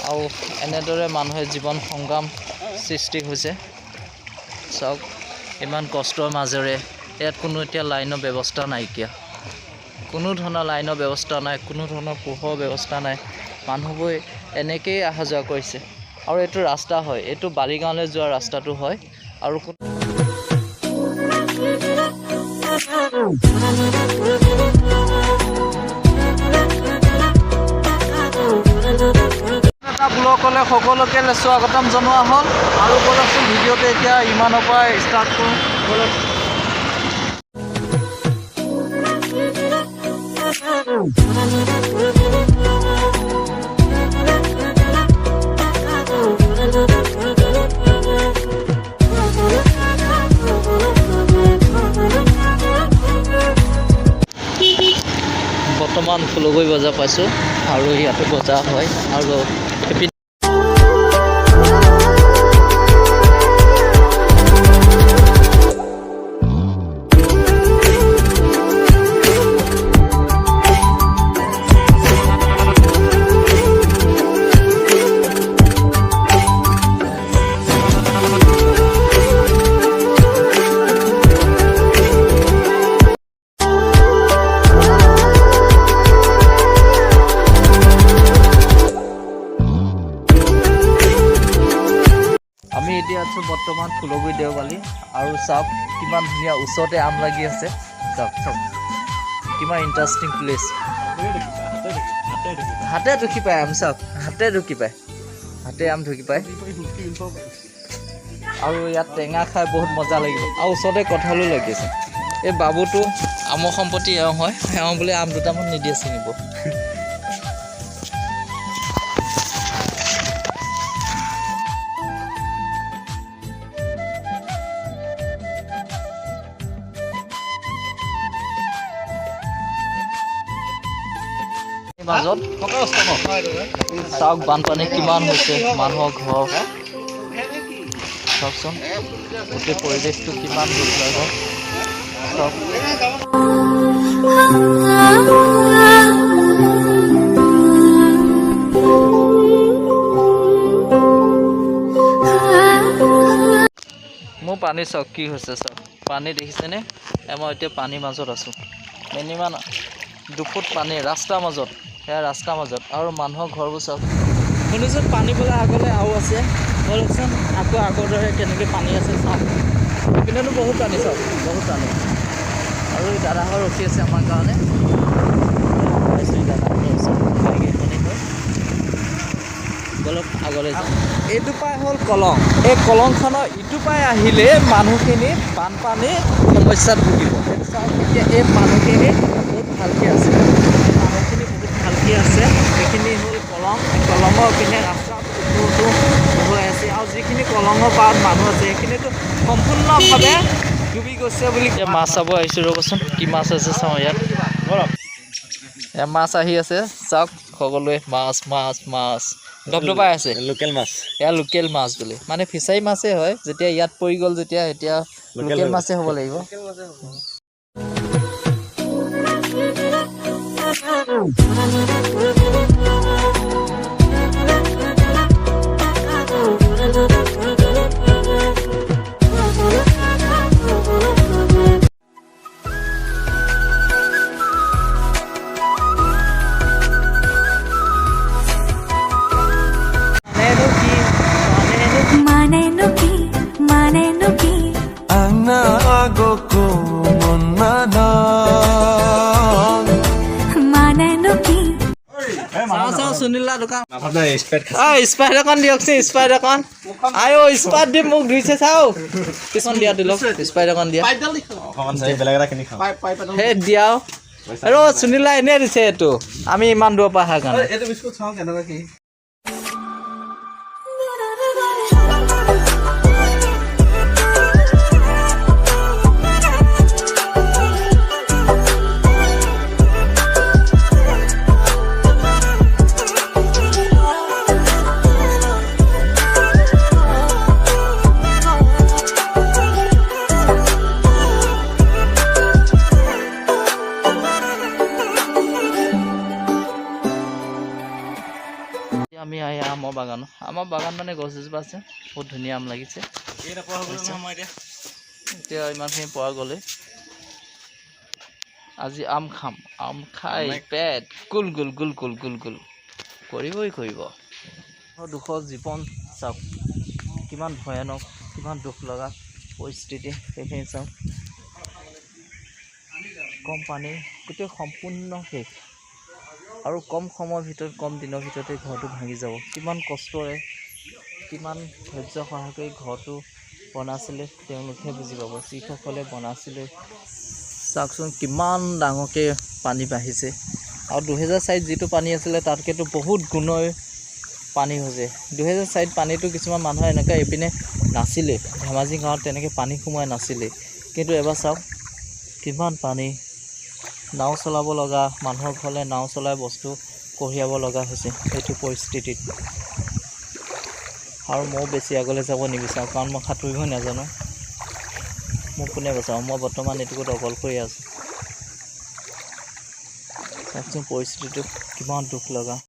আৰু এনেদৰে মানুহে জীৱন সংগ্ৰাম সৃষ্টি হৈছে চাওক ইমান কষ্টৰ মাজেৰে ইয়াত কোনো এতিয়া লাইনৰ ব্যৱস্থা নাইকিয়া কোনো ধৰণৰ লাইনৰ ব্যৱস্থা নাই কোনো ধৰণৰ পোহৰৰ ব্যৱস্থা নাই মানুহবোৰ এনেকেই অহা যোৱা কৰিছে আৰু এইটো ৰাস্তা হয় এইটো বালিগাঁৱলৈ যোৱা ৰাস্তাটো হয় আৰু ব্লগলৈ সকলোকে স্বাগতম জনোৱা হ'ল আৰু বলকচোন ভিডিঅ'টো এতিয়া ইমানৰ পৰা ষ্টাৰ্ট কৰোঁ বলক বৰ্তমান ফুলগৈ বজাৰ পাইছোঁ আৰু ইয়াতে বজাৰ হয় আৰু আমি এতিয়া আছোঁ বৰ্তমান ফুলগুৰি দেওবালি আৰু চাওক কিমান ধুনীয়া ওচৰতে আম লাগি আছে চাওক চাওক কিমান ইণ্টাৰেষ্টিং প্লেচ হাতে ঢুকি পায় আম চাওক হাতে ঢুকি পায় হাতে আম ঢুকি পায় আৰু ইয়াত টেঙা খাই বহুত মজা লাগিব আৰু ওচৰতে কঁঠালো লাগি আছে এই বাবুটো আমৰ সম্পত্তি এওঁ হয় এওঁ বোলে আম দুটামান নিদিয়ে ছিঙিব মাজত চাওক বানপানী কিমান হৈছে মানুহৰ ঘৰ চাওকচোন গোটেই পৰিৱেশটো কিমান দুখ লাগে চাওক মোৰ পানী চাওক কি হৈছে চাওক পানী দেখিছেনে মই এতিয়া পানীৰ মাজত আছোঁ মিনিমাম 2 ফুট পানী ৰাস্তাৰ মাজত সেয়া ৰাস্তাৰ মাজত আৰু মানুহৰ ঘৰবোৰ চাওক শুনিছোঁ পানী বোলে আগলৈ আৰু আছে বলকচোন আকৌ আগৰ দৰে কেনেকৈ পানী আছে চাওক এইপিনেতো বহুত পানী চাওক বহুত পানী আৰু দাদাহঁত ৰখি আছে আমাৰ কাৰণে বলক আগলৈ যাওঁ এইটো পাই হ'ল কলং এই কলংখনৰ ইটো পাই আহিলে মানুহখিনি বানপানীৰ সমস্যাত ভুগিব চাওক এতিয়া এই মানুহখিনি বহুত ভালকৈ আছে মানুহখিনি বহুত ভালকৈ আছে এইখিনি হ'ল কলং কলঙৰ পিনে ৰাস্তা হৈ আছে আৰু যিখিনি কলঙৰ পাৰত মানুহ আছে সেইখিনিতো সম্পূৰ্ণভাৱে ডুবি গৈছে বুলি মাছ চাব আহিছোঁ ৰ'বচোন কি মাছ আছে চাওঁ ইয়াত মাছ আহি আছে চাওক সকলোৱে মাছ মাছ মাছ দবদবাই আছে লোকেল মাছ এয়া লোকেল মাছ বুলি মানে ফিচাৰী মাছেই হয় যেতিয়া ইয়াত পৰি গ'ল যেতিয়া এতিয়া লোকেল মাছেই হ'ব লাগিব সুনীলা দোকান স্পাইট এখন দিয়কচোন স্পাইট এখন আয়ো স্পাইট দি মোক ধুইছে চাও কিছুমান দিয়া দিলক স্পাইট এখন দিয়া সেই দিয়াও আৰু সুনীলা এনে দিছে এইটো আমি ইমান দূৰৰ পৰা অহাৰ কাৰণে এয়া আমৰ বাগান মানে গছ এজোপা আছে বহুত ধুনীয়া আম লাগিছে এতিয়া ইমানখিনি পোৱা গ'লে আজি আম খাম আম খাই পেট গুল গুল গুল গুল গুল গুল কৰিব দুখ জীৱন চাওক কিমান ভয়ানক কিমান দুখ লগা পৰিস্থিতি সেইখিনি চাওক কম পানী গোটেই সম্পূৰ্ণ শেষ আৰু কম সময়ৰ ভিতৰত কম দিনৰ ভিতৰতে ঘৰটো ভাঙি যাব কিমান কষ্টৰে কিমান ধৈৰ্য সহায় কৰি ঘৰটো বনাইছিলে তেওঁলোকে বুজি পাব যিসকলে বনাইছিলে চাওকচোন কিমান ডাঙৰকৈ পানী বাঢ়িছে আৰু 2004 যিটো পানী আছিলে তাতকৈতো বহুত গুণৰ পানী হৈছে 2004 পানীটো কিছুমান মানুহে এনেকৈ এইপিনে নাছিলে ধেমাজি গাঁৱত তেনেকৈ পানী সোমাই নাছিলে কিন্তু এবাৰ চাওক কিমান পানী নাও চলাব লগা মানুহৰ ঘৰলৈ নাও চলাই বস্তু কঢ়িয়াব লগা হৈছে এইটো পৰিস্থিতিত আৰু মই বেছি আগলৈ যাব নিবিচাৰোঁ কাৰণ মই সাঁতুৰিব নাজানো মোক কোনে বচাওঁ মই বৰ্তমান এইটোকত অকলশৰীয়া আছোঁ চাওকচোন পৰিস্থিতিটো কিমান দুখ লগা